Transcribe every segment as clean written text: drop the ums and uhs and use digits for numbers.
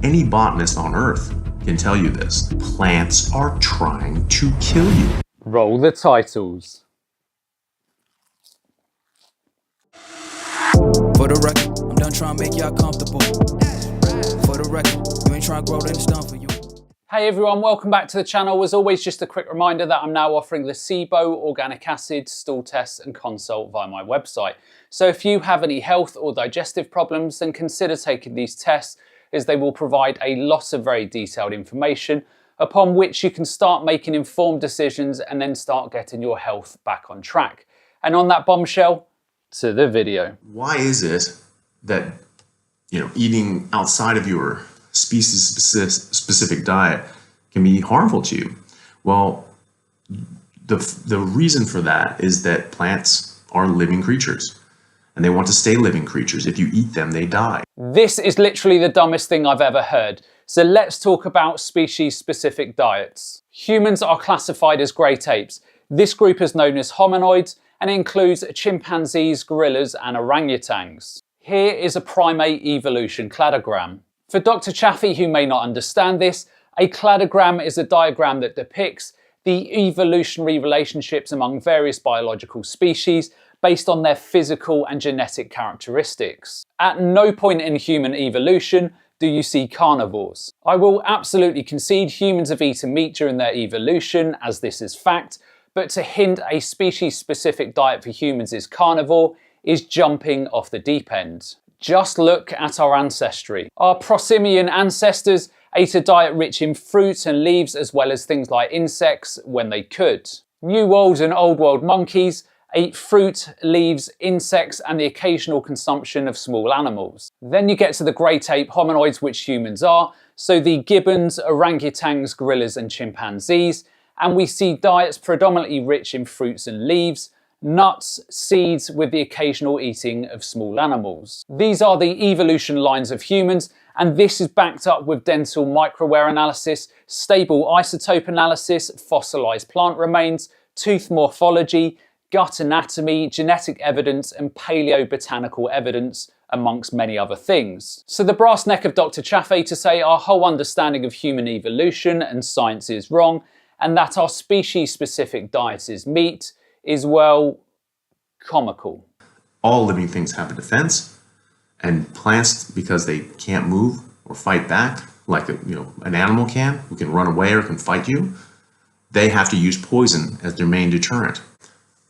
Any botanist on Earth can tell you this. Plants are trying to kill you. Roll the titles. For the record, I'm done trying to make y'all comfortable. For the record, you ain't trying to grow, then it's done for you. Hey everyone, welcome back to the channel. As always, just a quick reminder that I'm now offering the SIBO, organic acid, stool tests and consult via my website. So if you have any health or digestive problems, then consider taking these tests, as they will provide a lot of very detailed information upon which you can start making informed decisions and then start getting your health back on track. And on that bombshell, to the video. Why is it that, eating outside of your species-specific diet can be harmful to you? Well, the reason for that is that plants are living creatures and they want to stay living creatures. If you eat them, they die. This is literally the dumbest thing I've ever heard. So let's talk about species-specific diets. Humans are classified as great apes. This group is known as hominoids and includes chimpanzees, gorillas and orangutans. Here is a primate evolution cladogram. For Dr Chaffee, who may not understand this, a cladogram is a diagram that depicts the evolutionary relationships among various biological species based on their physical and genetic characteristics. At no point in human evolution do you see carnivores. I will absolutely concede humans have eaten meat during their evolution, as this is fact, but to hint a species-specific diet for humans is carnivore is jumping off the deep end. Just look at our ancestry. Our prosimian ancestors ate a diet rich in fruit and leaves as well as things like insects when they could. New World and Old World monkeys ate fruit, leaves, insects and the occasional consumption of small animals. Then you get to the great ape hominoids, which humans are, so the gibbons, orangutans, gorillas and chimpanzees, and we see diets predominantly rich in fruits and leaves, nuts, seeds, with the occasional eating of small animals. These are the evolution lines of humans, and this is backed up with dental microwear analysis, stable isotope analysis, fossilized plant remains, tooth morphology, gut anatomy, genetic evidence and paleobotanical evidence, amongst many other things. So the brass neck of Dr Chaffee to say our whole understanding of human evolution and science is wrong, and that our species-specific diet is meat is, well, comical. All living things have a defense, and plants, because they can't move or fight back like an animal can, who can run away or can fight you, they have to use poison as their main deterrent.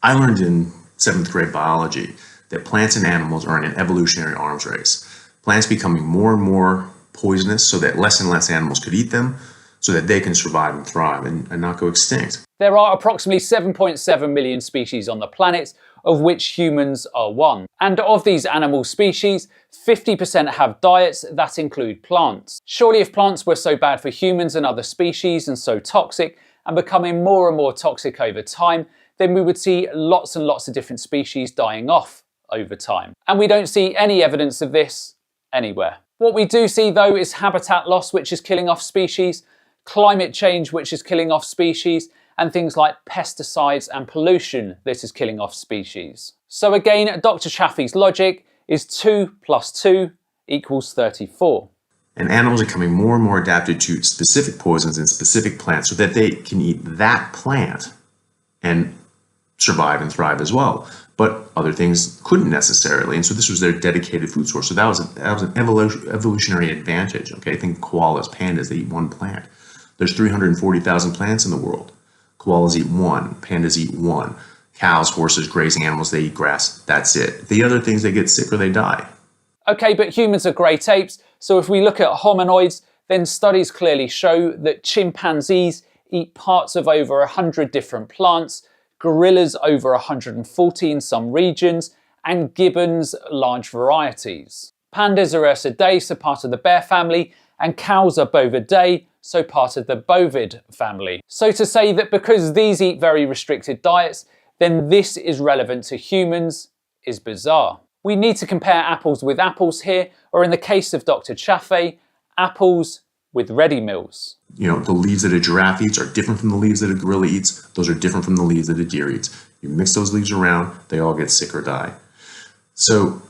I learned in 7th grade biology that plants and animals are in an evolutionary arms race. Plants becoming more and more poisonous so that less and less animals could eat them, so that they can survive and thrive and not go extinct. There are approximately 7.7 million species on the planet, of which humans are one. And of these animal species, 50% have diets that include plants. Surely if plants were so bad for humans and other species and so toxic and becoming more and more toxic over time, then we would see lots and lots of different species dying off over time. And we don't see any evidence of this anywhere. What we do see though is habitat loss, which is killing off species, climate change, which is killing off species, and things like pesticides and pollution that is killing off species. So again, Dr Chaffee's logic is 2 + 2 = 34. And animals are becoming more and more adapted to specific poisons and specific plants so that they can eat that plant and survive and thrive as well. But other things couldn't necessarily, and so this was their dedicated food source. So that was an evolutionary advantage. Okay, think koalas, pandas, they eat one plant. There's 340,000 plants in the world. Koalas eat one, pandas eat one. Cows, horses, grazing animals, they eat grass, that's it. The other things, they get sick or they die. Okay, but humans are great apes, so if we look at hominoids, then studies clearly show that chimpanzees eat parts of over 100 different plants, gorillas over 140 in some regions, and gibbons large varieties. Pandas are Ursidae, so part of the bear family, and cows are Bovidae, so part of the bovid family. So to say that because these eat very restricted diets, then this is relevant to humans is bizarre. We need to compare apples with apples here, or in the case of Dr Chaffee, apples with ready meals. The leaves that a giraffe eats are different from the leaves that a gorilla eats. Those are different from the leaves that a deer eats. You mix those leaves around, they all get sick or die. So,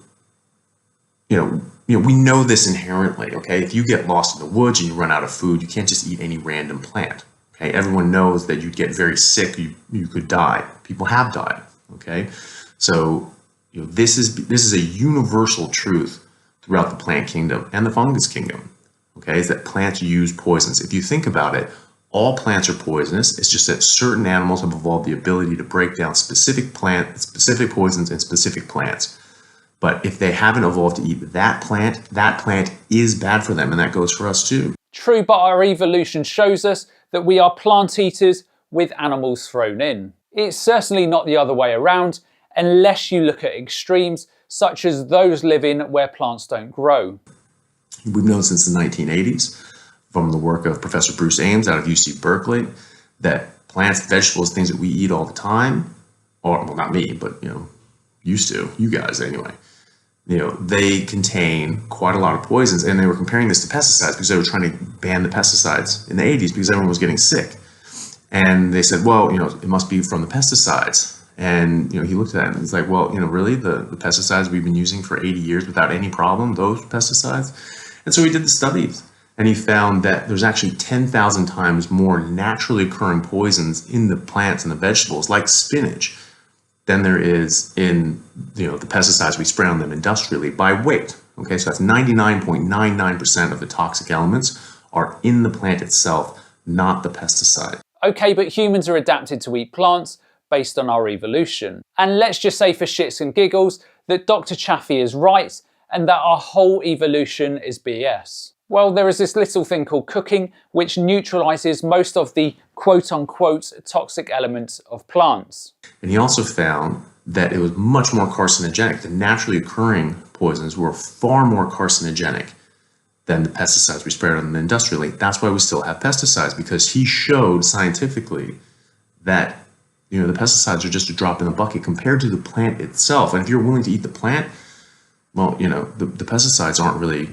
we know this inherently, okay? If you get lost in the woods and you run out of food, you can't just eat any random plant, okay? Everyone knows that you'd get very sick, you could die. People have died, okay? So, this is a universal truth throughout the plant kingdom and the fungus kingdom, okay? Is that plants use poisons. If you think about it, all plants are poisonous. It's just that certain animals have evolved the ability to break down specific poisons in specific plants. But if they haven't evolved to eat that plant is bad for them, and that goes for us too. True, but our evolution shows us that we are plant eaters with animals thrown in. It's certainly not the other way around, unless you look at extremes, such as those living where plants don't grow. We've known since the 1980s, from the work of Professor Bruce Ames out of UC Berkeley, that plants, vegetables, things that we eat all the time, or, well, not me, but, used to, you guys anyway, they contain quite a lot of poisons, and they were comparing this to pesticides because they were trying to ban the pesticides in the 80s because everyone was getting sick. And they said, well, it must be from the pesticides. And, he looked at that and he's like, well, really the pesticides we've been using for 80 years without any problem, those pesticides? And so he did the studies, and he found that there's actually 10,000 times more naturally occurring poisons in the plants and the vegetables, like spinach, than there is in the pesticides we spray on them industrially by weight. Okay, so that's 99.99% of the toxic elements are in the plant itself, not the pesticide. Okay, but humans are adapted to eat plants based on our evolution. And let's just say for shits and giggles that Dr. Chaffee is right and that our whole evolution is BS. Well, there is this little thing called cooking, which neutralizes most of the quote-unquote toxic elements of plants. And he also found that it was much more carcinogenic. The naturally occurring poisons were far more carcinogenic than the pesticides we sprayed on them industrially. That's why we still have pesticides, because he showed scientifically that the pesticides are just a drop in the bucket compared to the plant itself. And if you're willing to eat the plant, well, the pesticides aren't really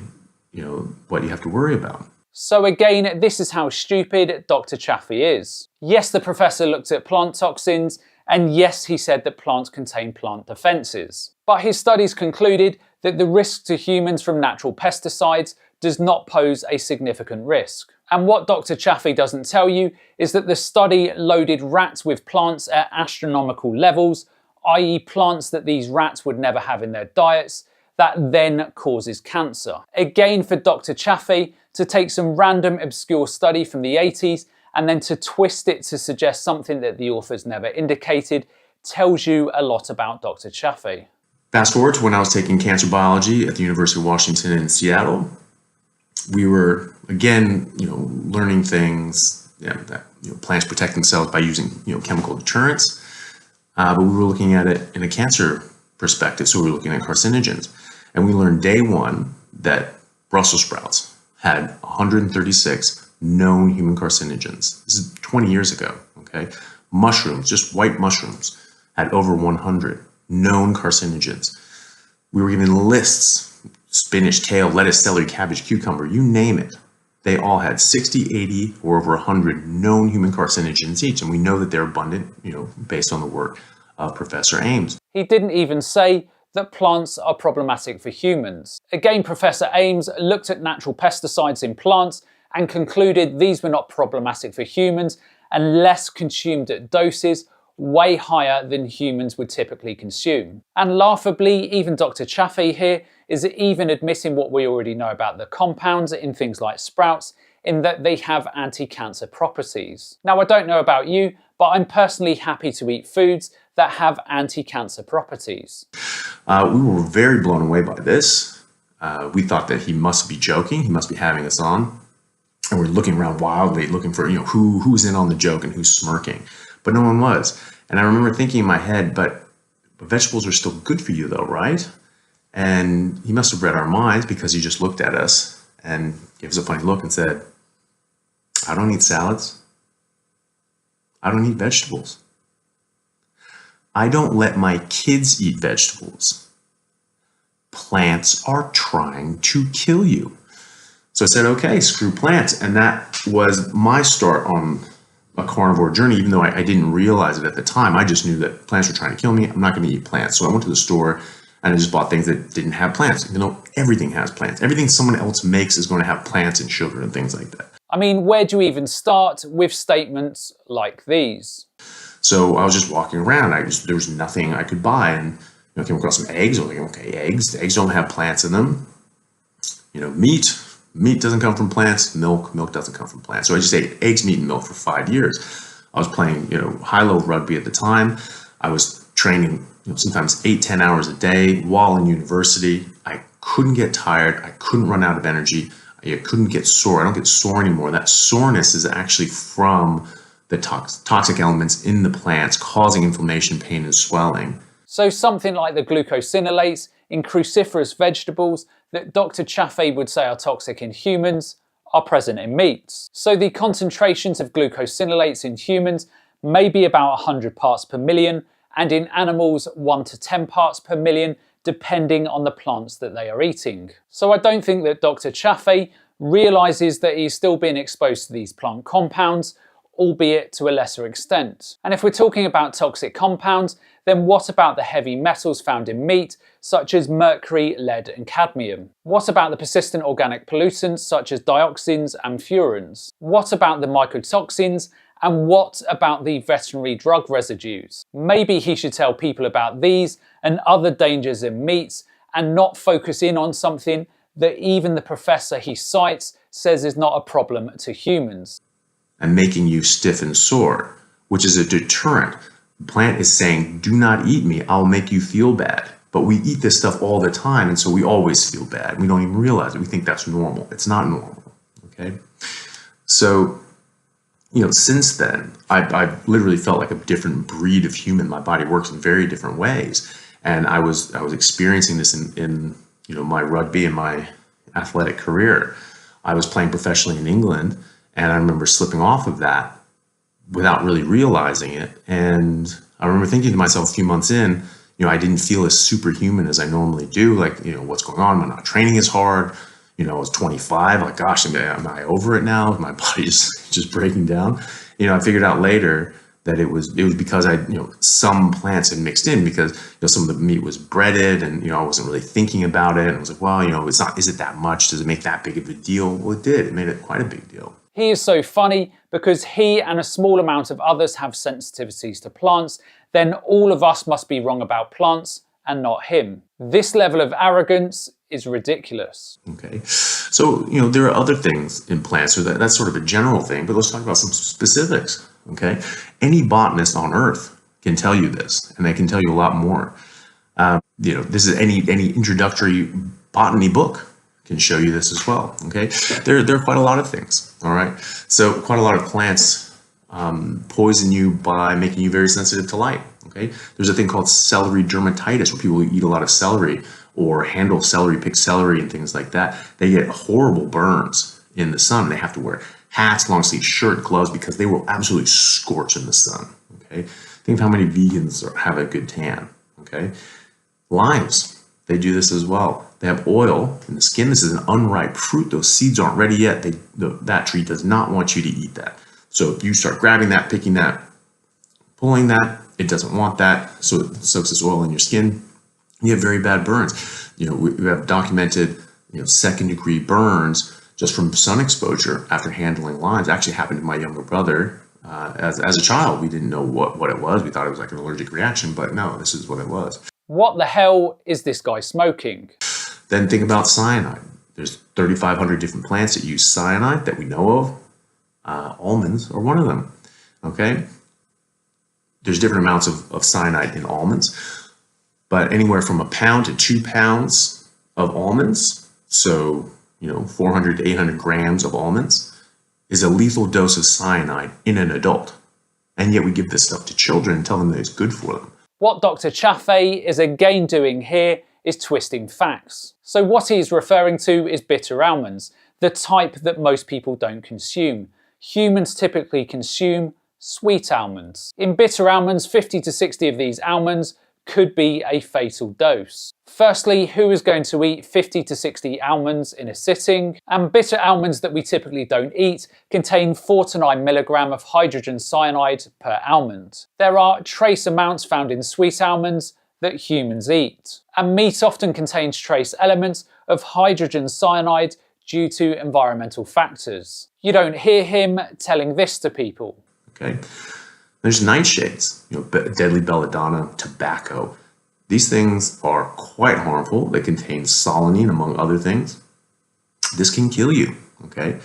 what you have to worry about. So again, this is how stupid Dr. Chaffee is. Yes, the professor looked at plant toxins, and yes, he said that plants contain plant defenses. But his studies concluded that the risk to humans from natural pesticides does not pose a significant risk. And what Dr. Chaffee doesn't tell you is that the study loaded rats with plants at astronomical levels, i.e. plants that these rats would never have in their diets, that then causes cancer. Again, for Dr. Chaffee to take some random obscure study from the 80s and then to twist it to suggest something that the authors never indicated tells you a lot about Dr. Chaffee. Fast forward to when I was taking cancer biology at the University of Washington in Seattle. We were, again, learning things, that plants protect themselves by using, chemical deterrents. But we were looking at it in a cancer perspective, so we were looking at carcinogens. And we learned day one that Brussels sprouts had 136 known human carcinogens. This is 20 years ago, okay? Mushrooms, just white mushrooms, had over 100 known carcinogens. We were given lists, spinach, kale, lettuce, celery, cabbage, cucumber, you name it. They all had 60, 80, or over 100 known human carcinogens each. And we know that they're abundant, based on the work of Professor Ames. He didn't even say that plants are problematic for humans. Again, Professor Ames looked at natural pesticides in plants and concluded these were not problematic for humans unless consumed at doses way higher than humans would typically consume. And laughably, even Dr. Chaffee here is even admitting what we already know about the compounds in things like sprouts, in that they have anti-cancer properties. Now, I don't know about you, but I'm personally happy to eat foods that have anti-cancer properties. We were very blown away by this. We thought that he must be joking, he must be having us on. And we're looking around wildly, looking for, who's in on the joke and who's smirking. But no one was. And I remember thinking in my head, but vegetables are still good for you though, right? And he must have read our minds, because he just looked at us and gave us a funny look and said, I don't eat salads. I don't eat vegetables. I don't let my kids eat vegetables. Plants are trying to kill you. So I said, okay, screw plants. And that was my start on a carnivore journey, even though I didn't realize it at the time. I just knew that plants were trying to kill me. I'm not going to eat plants. So I went to the store And I just bought things that didn't have plants. You know, everything has plants. Everything someone else makes is going to have plants and sugar and things like that. I mean, where do you even start with statements like these? So I was just walking around. There was nothing I could buy, and I came across some eggs. I was like, okay, eggs. Eggs don't have plants in them. Meat. Meat doesn't come from plants. Milk doesn't come from plants. So I just ate eggs, meat, and milk for 5 years. I was playing, high-low rugby at the time. I was training, sometimes 8-10 hours a day while in university. I couldn't get tired. I couldn't run out of energy. I couldn't get sore. I don't get sore anymore. That soreness is actually from the toxic elements in the plants causing inflammation, pain, and swelling. So something like the glucosinolates in cruciferous vegetables that Dr Chaffee would say are toxic in humans are present in meats. So the concentrations of glucosinolates in humans may be about 100 parts per million, and in animals 1 to 10 parts per million, depending on the plants that they are eating. So I don't think that Dr Chaffee realises that he's still being exposed to these plant compounds, albeit to a lesser extent. And if we're talking about toxic compounds, then what about the heavy metals found in meat, such as mercury, lead, and cadmium? What about the persistent organic pollutants, such as dioxins and furans? What about the mycotoxins? And what about the veterinary drug residues? Maybe he should tell people about these and other dangers in meats and not focus in on something that even the professor he cites says is not a problem to humans. And making you stiff and sore, which is a deterrent. The plant is saying, do not eat me, I'll make you feel bad. But we eat this stuff all the time, and so we always feel bad. We don't even realize it. We think that's normal. It's not normal, okay? So, since then, I've literally felt like a different breed of human. My body works in very different ways. And I was experiencing this in my rugby and my athletic career. I was playing professionally in England, and I remember slipping off of that without really realizing it. And I remember thinking to myself a few months in, I didn't feel as superhuman as I normally do. Like, what's going on? I'm not training as hard. I was 25. Like, gosh, am I over it now? My body's just breaking down. I figured out later that it was because some plants had mixed in, because some of the meat was breaded, and I wasn't really thinking about it. And I was like, well, it's not. Is it that much? Does it make that big of a deal? Well, it did. It made it quite a big deal. He is so funny because he and a small amount of others have sensitivities to plants. Then all of us must be wrong about plants and not him. This level of arrogance is ridiculous. Okay, so there are other things in plants, so that's sort of a general thing, but let's talk about some specifics. Okay, any botanist on earth can tell you this, and they can tell you a lot more. This is any introductory botany book can show you this as well. Okay, there are quite a lot of things. All right, so quite a lot of plants poison you by making you very sensitive to light. Okay, there's a thing called celery dermatitis, where people who eat a lot of celery or handle celery, pick celery and things like that, they get horrible burns in the sun. They have to wear hats, long sleeve shirt, gloves, because they will absolutely scorch in the sun. Okay, think of how many vegans have a good tan. Okay, limes, they do this as well. They have oil in the skin. This is an unripe fruit. Those seeds aren't ready yet. That tree does not want you to eat that. So if you start grabbing that, picking that, pulling that, it doesn't want that. So it soaks this oil in your skin. You have very bad burns. We have documented, second-degree burns just from sun exposure after handling limes. It actually happened to my younger brother as a child. We didn't know what it was. We thought it was like an allergic reaction, but no, this is what it was. What the hell is this guy smoking? Then think about cyanide. There's 3,500 different plants that use cyanide that we know of. Almonds are one of them. Okay, there's different amounts of cyanide in almonds, but anywhere from 1 pound to 2 pounds of almonds, so 400 to 800 grams of almonds, is a lethal dose of cyanide in an adult. And yet we give this stuff to children and tell them that it's good for them. What Dr Chaffee is again doing here is twisting facts. So what he's referring to is bitter almonds, the type that most people don't consume. Humans typically consume sweet almonds. In bitter almonds, 50 to 60 of these almonds could be a fatal dose. Firstly, who is going to eat 50 to 60 almonds in a sitting? And bitter almonds that we typically don't eat contain 4 to 9 milligram of hydrogen cyanide per almond. There are trace amounts found in sweet almonds that humans eat. And meat often contains trace elements of hydrogen cyanide due to environmental factors. You don't hear him telling this to people. Okay. There's nightshades, deadly belladonna, tobacco. These things are quite harmful. They contain solanine, among other things. This can kill you, okay?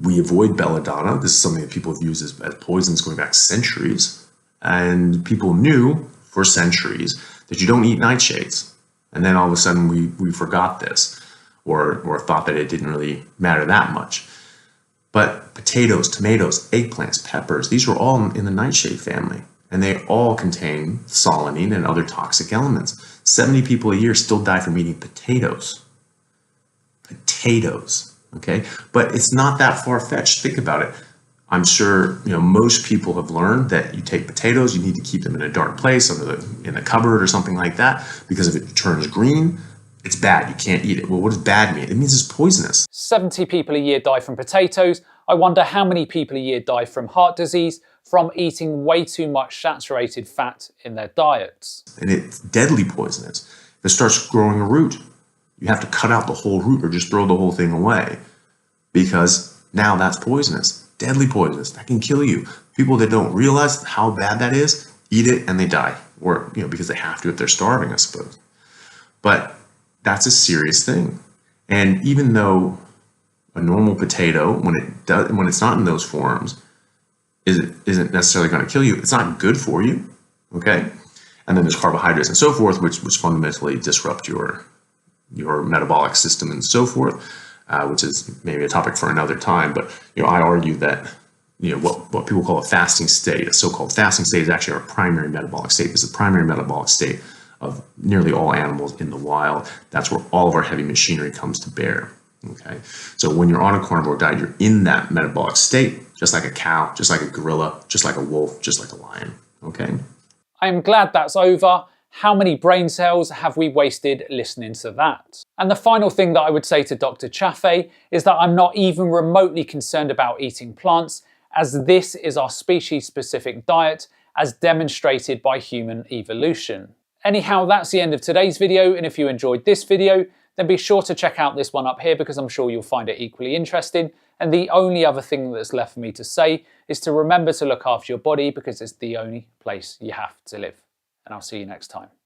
We avoid belladonna. This is something that people have used as poisons going back centuries. And people knew for centuries that you don't eat nightshades. And then all of a sudden we forgot this or thought that it didn't really matter that much. But potatoes, tomatoes, eggplants, peppers, these are all in the nightshade family. And they all contain solanine and other toxic elements. 70 people a year still die from eating potatoes. Potatoes, okay? But it's not that far-fetched. Think about it. I'm sure most people have learned that you take potatoes, you need to keep them in a dark place, in a cupboard or something like that, because if it turns green, it's bad. You can't eat it. Well, what does bad mean? It means it's poisonous. 70 people a year die from potatoes. I wonder how many people a year die from heart disease from eating way too much saturated fat in their diets. And it's deadly poisonous. If it starts growing a root, you have to cut out the whole root or just throw the whole thing away, because now that's poisonous, deadly poisonous. That can kill you. People that don't realize how bad that is, eat it and they die, or because they have to if they're starving, I suppose. But that's a serious thing. And even though a normal potato, when it's not in those forms, isn't necessarily going to kill you, it's not good for you, okay? And then there's carbohydrates and so forth, which fundamentally disrupt your metabolic system and so forth, which is maybe a topic for another time. But I argue that what people call a fasting state, a so-called fasting state, is actually our primary metabolic state. It's the primary metabolic state of nearly all animals in the wild. That's where all of our heavy machinery comes to bear. Okay, so when you're on a carnivore diet, you're in that metabolic state, just like a cow, just like a gorilla, just like a wolf, just like a lion. Okay. I am glad that's over. How many brain cells have we wasted listening to that? And the final thing that I would say to Dr. Chaffee is that I'm not even remotely concerned about eating plants, as this is our species-specific diet as demonstrated by human evolution. Anyhow, that's the end of today's video, and if you enjoyed this video, then be sure to check out this one up here, because I'm sure you'll find it equally interesting. And the only other thing that's left for me to say is to remember to look after your body, because it's the only place you have to live. And I'll see you next time.